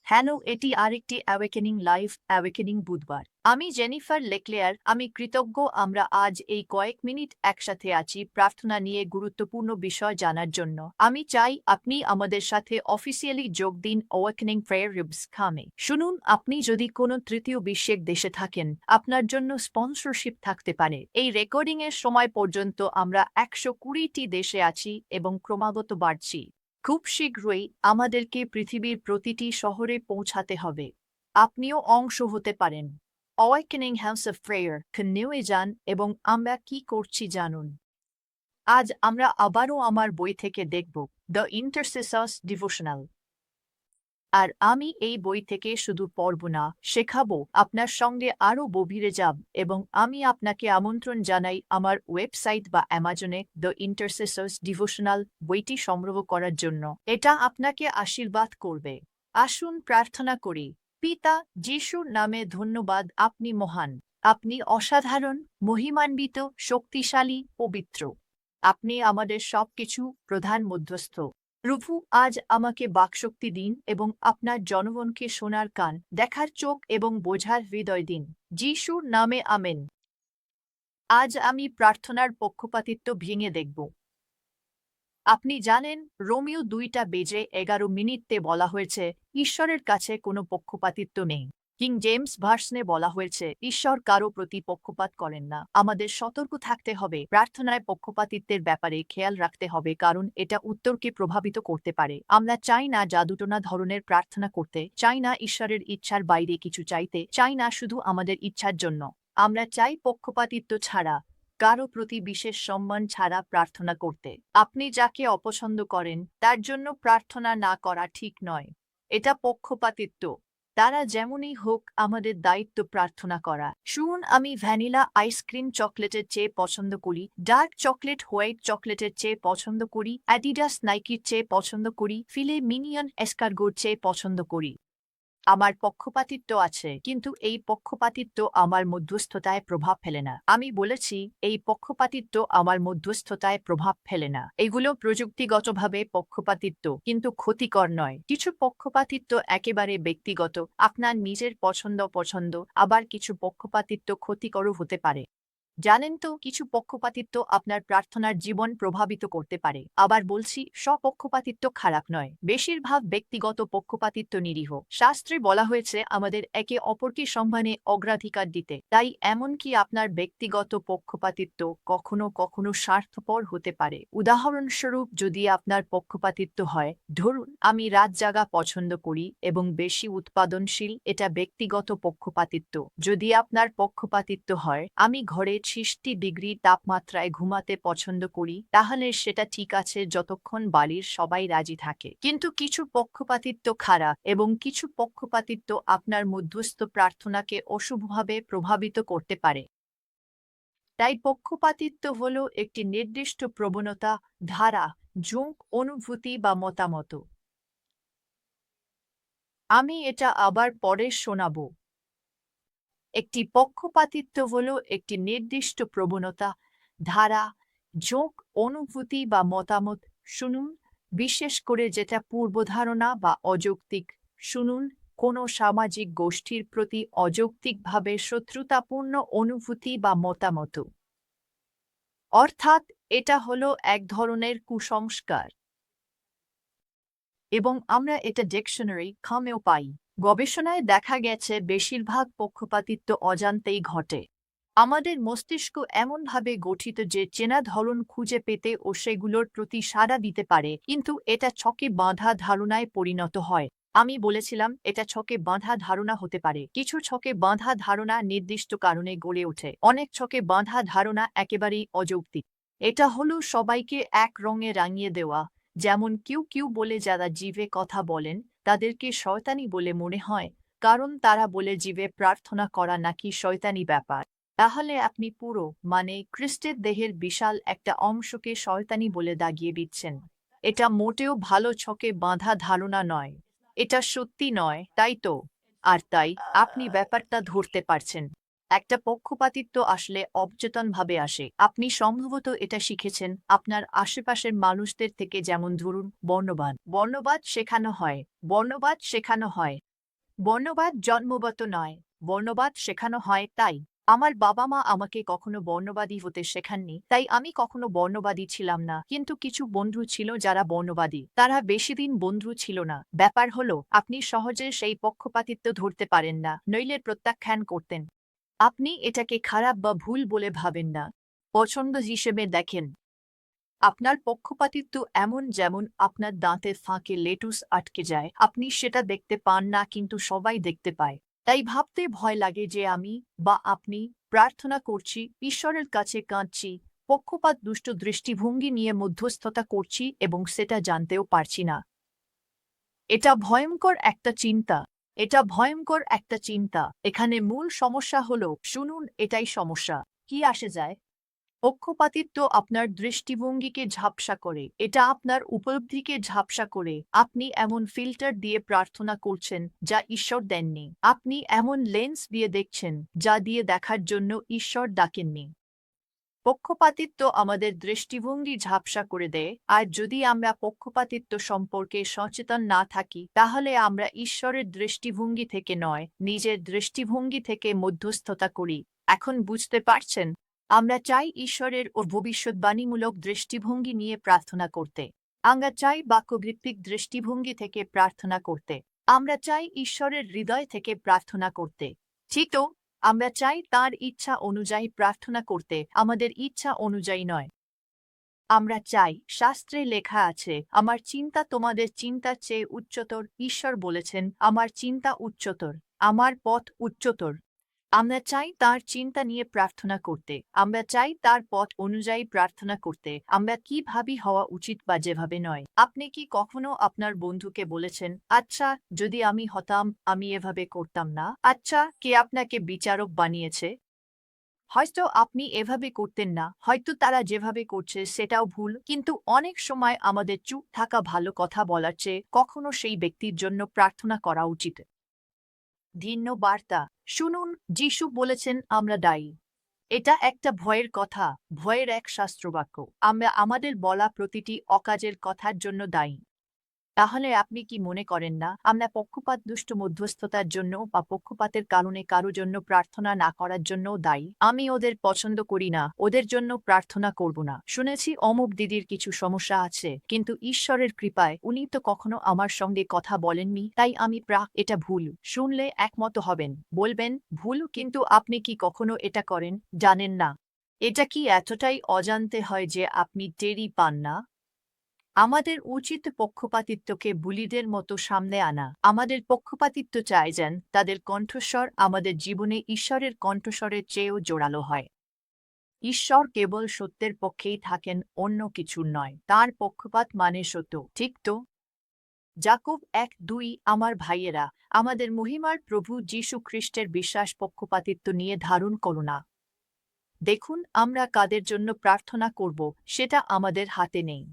Hello, এটি আরেকটি awakening live awakening বুধবার। আমি জেনিফার লেক্লেয়ার। আমি কৃতজ্ঞ আমরা আজ এই কয়েক মিনিট একসাথে আছি প্রার্থনা নিয়ে গুরুত্বপূর্ণ বিষয় জানার জন্য। আমি চাই আপনি আমাদের সাথে অফিসিয়ালি যোগ দিন অ্যাওয়েকেনিং প্রেয়ার রিবস খামে। শুনুন, আপনি যদি কোনো তৃতীয় বিশ্বের দেশে থাকেন, আপনার জন্য স্পন্সরশিপ থাকতে পারে। এই রেকর্ডিংয়ের সময় পর্যন্ত আমরা 120টি দেশে আছি এবং ক্রমাগত বাড়ছি। খুব শীঘ্রই আমাদেরকে পৃথিবীর প্রতিটি শহরে পৌঁছাতে হবে। আপনিও অংশ হতে পারেন। অ্যাওয়েকেনিং হাউস অফ প্রেয়ার নিয়ে যান এবং আমরা কি করছি জানুন। আজ আমরা আবারও আমার বই থেকে দেখব দ্য ইন্টারসেসার্স ডিভোশনাল। আর আমি এই বই থেকে শুধু পড়ব না, শেখাবো, আপনার সঙ্গে আরও গভীরে যাব এবং আমি আপনাকে আমন্ত্রণ জানাই আমার ওয়েবসাইট বা অ্যামাজনে দ্য ইন্টারসেসার্স ডিভোশনাল বইটি সংগ্রহ করার জন্য। এটা আপনাকে আশীর্বাদ করবে। আসুন প্রার্থনা করি। পিতা যিশুর নামে ধন্যবাদ, আপনি মহান, আপনি অসাধারণ, মহিমান্বিত, শক্তিশালী, পবিত্র। আপনি আমাদের সবকিছু প্রধান মধ্যস্থ। প্রভু, আজ আমাকে বাকশক্তি দিন এবং আপনার জনগণকে শোনার কান, দেখার চোখ এবং বোঝার হৃদয় দিন। যিশুর নামে আমেন। আজ আমি প্রার্থনার পক্ষপাতিত্ব ভেঙে দেখব। আপনি জানেন, রোমিও 2:11 বলা হয়েছে, ঈশ্বরের কাছে কোনো পক্ষপাতিত্ব নেই। কিং জেমস ভার্সনে বলা হয়েছে, ঈশ্বর কারো প্রতি পক্ষপাত করেন না। আমাদের সতর্ক থাকতে হবে, প্রার্থনায় পক্ষপাতিত্বের ব্যাপারে খেয়াল রাখতে হবে, কারণ এটা উত্তরকে প্রভাবিত করতে পারে। আমরা চাই না জাদুটোনা ধরনের প্রার্থনা করতে, চাই না ঈশ্বরের ইচ্ছার বাইরে কিছু চাইতে, চাই না শুধু আমাদের ইচ্ছার জন্য। আমরা চাই পক্ষপাতিত্ব ছাড়া, কারো প্রতি বিশেষ সম্মান ছাড়া প্রার্থনা করতে। আপনি যাকে অপছন্দ করেন তার জন্য প্রার্থনা না করা ঠিক নয়। এটা পক্ষপাতিত্ব। তারা যেমনই হোক, আমাদের দায়িত্ব প্রার্থনা করা। শুনুন, আমি ভ্যানিলা আইসক্রিম চকলেটের চেয়ে পছন্দ করি, ডার্ক চকলেট হোয়াইট চকলেটের চেয়ে পছন্দ করি, অ্যাডিডাস নাইকির চেয়ে পছন্দ করি, ফিলে মিনিয়ন এসকারগোর চেয়ে পছন্দ করি। আমার পক্ষপাতিত্ব আছে, কিন্তু এই পক্ষপাতিত্ব আমার মধ্যস্থতায় প্রভাব ফেলে না। আমি বলেছি, এই পক্ষপাতিত্ব আমার মধ্যস্থতায় প্রভাব ফেলে না। এগুলো প্রযুক্তিগতভাবে পক্ষপাতিত্ব, কিন্তু ক্ষতিকর নয়। কিছু পক্ষপাতিত্ব একেবারে ব্যক্তিগত, আপনার নিজের পছন্দ, আবার কিছু পক্ষপাতিত্ব ক্ষতিকরও হতে পারে। জানেন তো, কিছু পক্ষপাতিত্ব আপনার প্রার্থনার জীবন প্রভাবিত করতে পারে। আবার বলছি, সব পক্ষপাতিত্ব খারাপ নয়। বেশিরভাগ ব্যক্তিগত পক্ষপাতিত্ব নিরীহ। শাস্ত্রে বলা হয়েছে আমাদের একে অপরকে সম্মানে অগ্রাধিকার দিতে। তাই এমনকি আপনার ব্যক্তিগত পক্ষপাতিত্ব কখনো কখনো স্বার্থপর হতে পারে। উদাহরণস্বরূপ, যদি আপনার পক্ষপাতিত্ব হয়, ধরুন আমি রাত জাগা পছন্দ করি এবং বেশি উৎপাদনশীল, এটা ব্যক্তিগত পক্ষপাতিত্ব। যদি আপনার পক্ষপাতিত্ব হয় আমি ঘরে 60 ডিগ্রি তাপমাত্রায় ঘুমাতে পছন্দ করি, তাহলে সেটা ঠিক আছে যতক্ষণ বাড়ির সবাই রাজি থাকে। কিন্তু কিছু পক্ষপাতিত্ব খারাপ এবং কিছু পক্ষপাতিত্ব আপনার মধ্যস্থ প্রার্থনাকে অশুভভাবে প্রভাবিত করতে পারে। তাই পক্ষপাতিত্ব হল একটি নির্দিষ্ট প্রবণতা, ধারা, ঝোঁক, অনুভূতি বা মতামত। আমি এটা আবার পরে শোনাব। একটি পক্ষপাতিত্ব হল একটি নির্দিষ্ট প্রবণতা, ধারা, ঝোঁক, অনুভূতি বা মতামত। শুনুন, বিশেষ করে যেটা পূর্বধারণা বা অযৌক্তিক। শুনুন, কোনো সামাজিক গোষ্ঠীর প্রতি অযৌক্তিকভাবে শত্রুতাপূর্ণ অনুভূতি বা মতামত। অর্থাৎ এটা হলো এক ধরনের কুসংস্কার। এবং আমরা এটা ডিকশনারি খামেও পাই। গবেষণায় দেখা গেছে বেশিরভাগ পক্ষপাতিত্ব অজান্তেই ঘটে। আমাদের মস্তিষ্ক এমনভাবে গঠিত যে চেনা ধরন খুঁজে পেতে ও সেগুলোর প্রতি সাড়া দিতে পারে, কিন্তু এটা ছকে বাঁধা ধারণায় পরিণত হয়। আমি বলেছিলাম, এটা ছকে বাঁধা ধারণা হতে পারে। কিছু ছকে বাঁধা ধারণা নির্দিষ্ট কারণে গড়ে ওঠে, অনেক ছকে বাঁধা ধারণা একেবারেই অযৌক্তিক। এটা হলো সবাইকে এক রঙে রাঙিয়ে দেওয়া। যেমন কেউ কেউ বলে যারা জিভে কথা বলেন তাদেরকে শয়তানি বলে মনে হয়, কারণ তারা বলে জিভে প্রার্থনা করা নাকি শয়তানি ব্যাপার। তাহলে আপনি পুরো, মানে খ্রিস্টের দেহের বিশাল একটা অংশকে শয়তানি বলে দাগিয়ে দিচ্ছেন। এটা মোটেও ভালো ছকে বাঁধা ধারণা নয়। এটা সত্যি নয়, তাই তো? আর তাই আপনি ব্যাপারটা ধরতে পারছেন। একটা পক্ষপাতিত্ব আসলে অবচেতনভাবে আসে। আপনি সম্ভবত এটা শিখেছেন আপনার আশেপাশের মানুষদের থেকে, যেমন ধরুন বর্ণবাদ শেখানো হয়। বর্ণবাদ জন্মগত নয়, বর্ণবাদ শেখানো হয় তাই। আমার বাবা মা আমাকে কখনো বর্ণবাদী হতে শেখাননি, তাই আমি কখনো বর্ণবাদী ছিলাম না। কিন্তু কিছু বন্ধু ছিল যারা বর্ণবাদী, তারা বেশিদিন বন্ধু ছিল না। ব্যাপার হলো, আপনি সহজে সেই পক্ষপাতিত্ব ধরতে পারেন না, নইলে প্রত্যাখ্যান করতেন। আপনি এটাকে খারাপ বা ভুল বলে ভাবেন না, পছন্দ হিসেবে দেখেন। আপনার পক্ষপাতিত্ব এমন যেমন আপনার দাঁতের ফাঁকে লেটুস আটকে যায়, আপনি সেটা দেখতে পান না কিন্তু সবাই দেখতে পায়। তাই ভাবতে ভয় লাগে যে আমি বা আপনি প্রার্থনা করছি, ঈশ্বরের কাছে কাঁদছি, পক্ষপাত দুষ্ট দৃষ্টিভঙ্গি নিয়ে মধ্যস্থতা করছি এবং সেটা জানতেও পারছি না। এটা ভয়ঙ্কর একটা চিন্তা। এটা ভয়ঙ্কর একটা চিন্তা। এখানে মূল সমস্যা হলো, শুনুন, এটাই সমস্যা। কি আসে যায়? পক্ষপাতিত্ব আপনার দৃষ্টিভঙ্গিকে ঝাপসা করে, এটা আপনার উপলব্ধিকে ঝাপসা করে। আপনি এমন ফিল্টার দিয়ে প্রার্থনা করছেন যা ঈশ্বর দেননি। আপনি এমন লেন্স দিয়ে দেখছেন যা দিয়ে দেখার জন্য ঈশ্বর ডাকেননি। পক্ষপাতিত্ব আমাদের দৃষ্টিভঙ্গি ঝাপসা করে দেয়, আর যদি আমরা পক্ষপাতিত্ব সম্পর্কে সচেতন না থাকি তাহলে আমরা ঈশ্বরের দৃষ্টিভঙ্গি থেকে নয়, নিজের দৃষ্টিভঙ্গি থেকে মধ্যস্থতা করি। এখন বুঝতে পারছেন? আমরা চাই ঈশ্বরের ও ভবিষ্যৎবাণীমূলক দৃষ্টিভঙ্গি নিয়ে প্রার্থনা করতে। আমরা চাই বাক্যভিত্তিক দৃষ্টিভঙ্গি থেকে প্রার্থনা করতে। আমরা চাই ঈশ্বরের হৃদয় থেকে প্রার্থনা করতে। ঠিক তো? আমরা চাই তাঁর ইচ্ছা অনুযায়ী প্রার্থনা করতে, আমাদের ইচ্ছা অনুযায়ী নয়। আমরা চাই, শাস্ত্রে লেখা আছে, আমার চিন্তা তোমাদের চিন্তার চেয়ে উচ্চতর। ঈশ্বর বলেছেন, আমার চিন্তা উচ্চতর, আমার পথ উচ্চতর। আমরা চাই তার চিন্তা নিয়ে প্রার্থনা করতে। আমরা চাই তার পথ অনুযায়ী প্রার্থনা করতে। আমরা কি ভাবি হওয়া উচিত বা যেভাবে নয়। আপনি কি কখনো আপনার বন্ধুকে বলেছেন, আচ্ছা, যদি আমি হতাম আমি এভাবে করতাম না? আচ্ছা, কে আপনাকে বিচারক বানিয়েছে? হয়তো আপনি এভাবে করতেন না, হয়তো তারা যেভাবে করছে সেটাও ভুল, কিন্তু অনেক সময় আমাদের চুপ থাকা ভালো, কথা বলার চেয়ে কখনো সেই ব্যক্তির জন্য প্রার্থনা করা উচিত। ভিন্ন বার্তা। শুনুন, যিশু বলেছেন আমরা দায়ী। এটা একটা ভয়ের কথা, ভয়ের এক শাস্ত্রবাক্য। আমরা আমাদের বলা প্রতিটি অকাজের কথার জন্য দায়ী। তাহলে আপনি কি মনে করেন না আমরা পক্ষপাত দুষ্ট মধ্যস্থতার জন্য বা পক্ষপাতের কারণে কারো জন্য প্রার্থনা না করার জন্য দায়ী? আমি ওদের পছন্দ করি না, ওদের জন্য প্রার্থনা করব না। শুনেছি অমুক দিদির কিছু সমস্যা আছে, কিন্তু ঈশ্বরের কৃপায় উনি তো কখনো আমার সঙ্গে কথা বলেননি, তাই আমি এটা ভুল। শুনলে একমত হবেন, বলবেন ভুল, কিন্তু আপনি কি কখনো এটা করেন? জানেন না। এটা কি এতটাই অজান্তে হয় যে আপনি টেরই পান না? আমাদের উচিত পক্ষপাতিত্বকে বুলিদের মতো সামনে আনা। আমাদের পক্ষপাতিত্ব চায় যেন তাদের কণ্ঠস্বর আমাদের জীবনে ঈশ্বরের কণ্ঠস্বরের চেয়েও জোরালো হয়। ঈশ্বর কেবল সত্যের পক্ষেই থাকেন, অন্য কিছু নয়। তার পক্ষপাত মানে সত্য, ঠিক তো? যাকব ১:২। আমার ভাইয়েরা, আমাদের মহিমার প্রভু যীশু খ্রিস্টের বিশ্বাস পক্ষপাতিত্ব নিয়ে ধারণ করো না। দেখুন, আমরা কাদের জন্য প্রার্থনা করব সেটা আমাদের হাতে নেই।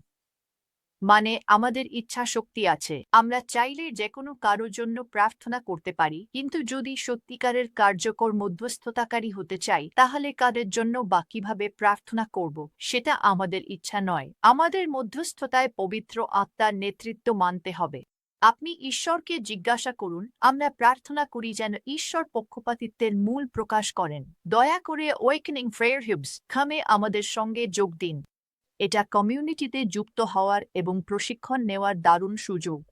মানে আমাদের ইচ্ছা শক্তি আছে, আমরা চাইলে যেকোনো কারোর জন্য প্রার্থনা করতে পারি, কিন্তু যদি সত্যিকারের কার্যকর মধ্যস্থতাকারী হতে চাই তাহলে কাদের জন্য বা কিভাবে প্রার্থনা করব সেটা আমাদের ইচ্ছা নয়। আমাদের মধ্যস্থতায় পবিত্র আত্মার নেতৃত্ব মানতে হবে। আপনি ঈশ্বরকে জিজ্ঞাসা করুন, আমরা প্রার্থনা করি যেন ঈশ্বর পক্ষপাতিত্বের মূল প্রকাশ করেন। দয়া করে ওয়েকেনিং প্রেয়ার হিবস খামে আমাদের সঙ্গে যোগ দিন। এটা কমিউনিটিতে যুক্ত হওয়ার এবং প্রশিক্ষণ নেওয়ার দারুণ সুযোগ।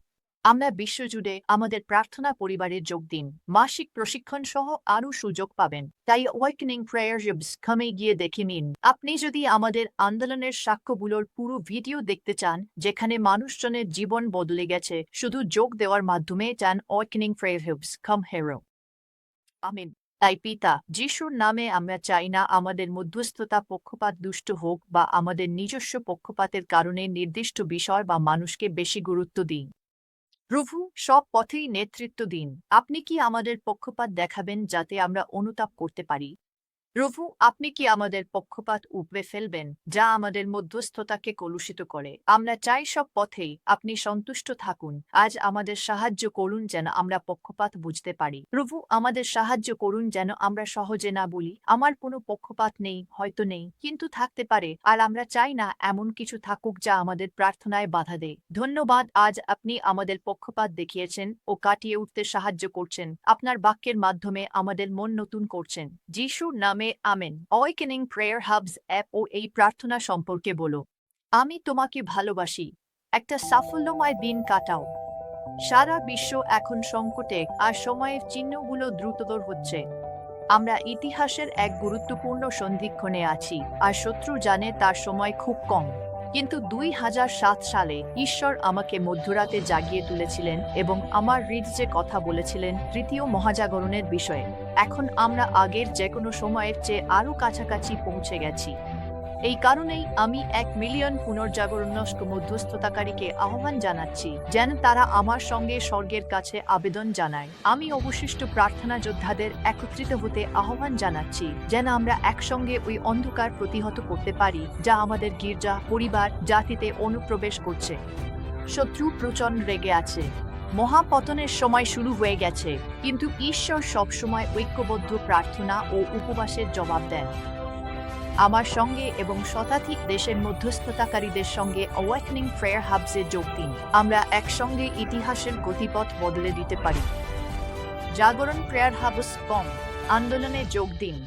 আমরা বিশ্বজুড়ে আমাদের প্রার্থনা পরিবারে যোগ দিন। মাসিক প্রশিক্ষণ সহ আরও সুযোগ পাবেন। তাই ওয়েকেনিং প্রেয়ারশিপস খামে গিয়ে দেখে নিন। আপনি যদি আমাদের আন্দোলনের সাক্ষ্যগুলোর পুরো ভিডিও দেখতে চান, যেখানে মানুষজনের জীবন বদলে গেছে শুধু যোগ দেওয়ার মাধ্যমে, চান ওয়েকেনিং প্রেয়ারশিপস খাম হেরো। আমিন। তাই পিতা যিশুর নামে আমরা চাই না আমাদের মধ্যস্থতা পক্ষপাত দুষ্ট হোক বা আমাদের নিজস্ব পক্ষপাতের কারণে নির্দিষ্ট বিষয় বা মানুষকে বেশি গুরুত্ব দিন। প্রভু, সব পথেই নেতৃত্ব দিন। আপনি কি আমাদের পক্ষপাত দেখাবেন যাতে আমরা অনুতাপ করতে পারি? প্রভু, আপনি কি আমাদের পক্ষপাত উপড়ে ফেলবেন, যা আমাদের মধ্যস্থতাকে কলুষিত করে? আমরা চাই সব পথেই আপনি সন্তুষ্ট থাকুন। আজ আমাদের সাহায্য করুন যেন আমরা পক্ষপাত বুঝতে পারি। প্রভু, আমাদের সাহায্য করুন যেন আমরা সহজে না বলি, আমার কোনো পক্ষপাত নেই, হয়তো নেই, কিন্তু থাকতে পারে, আর আমরা চাই না এমন কিছু থাকুক যা আমাদের প্রার্থনায় বাধা দেয়। ধন্যবাদ, আজ আপনি আমাদের পক্ষপাত দেখিয়েছেন ও কাটিয়ে উঠতে সাহায্য করছেন। আপনার বাক্যের মাধ্যমে আমাদের মন নতুন করছেন। যিশুর নামে আমেন। অয়েকেনিং প্রেয়ার হাবস অ্যাপ ও এই প্রার্থনা সম্পর্কে বলো। আমি তোমাকে ভালোবাসি। একটা সাফল্যময় দিন কাটাও। সারা বিশ্ব এখন সংকটে, আর সময়ের চিহ্নগুলো দ্রুততর হচ্ছে। আমরা ইতিহাসের এক গুরুত্বপূর্ণ সন্ধিক্ষণে আছি, আর শত্রু জানে তার সময় খুব কম। কিন্তু 2007 সালে ঈশ্বর আমাকে মধ্যরাতে জাগিয়ে তুলেছিলেন এবং আমার হৃদয়ে কথা বলেছিলেন তৃতীয় মহাজাগরণের বিষয়ে। এখন আমরা আগের যে কোনো সময়ের চেয়ে আরও কাছাকাছি পৌঁছে গেছি। এই কারণেই আমি 1 মিলিয়ন পুনর্জাগরণস্ক মধ্যস্থতাকারীকে আহ্বান জানাচ্ছি যেন তারা আমার সঙ্গে স্বর্গের কাছে আবেদন জানায়। আমি অবশিষ্ট প্রার্থনা যোদ্ধাদের একত্রিত হতে আহ্বান জানাচ্ছি যেন আমরা একসঙ্গে ওই অন্ধকার প্রতিহত করতে পারি যা আমাদের গির্জা, পরিবার, জাতিতে অনুপ্রবেশ করছে। শত্রু প্রচণ্ড রেগে আছে। মহাপতনের সময় শুরু হয়ে গেছে, কিন্তু ঈশ্বর সবসময় ঐক্যবদ্ধ প্রার্থনা ও উপবাসের জবাব দেন। আমার সঙ্গে এবং শতাধিক দেশের মধ্যস্থতাকারীদের সঙ্গে অওয়েকনিং প্রেয়ার হাবসে যোগ দিন। আমরা একসঙ্গে ইতিহাসের গতিপথ বদলে দিতে পারি। জাগরণ প্রেয়ার হাবস কম আন্দোলনে যোগ দিন।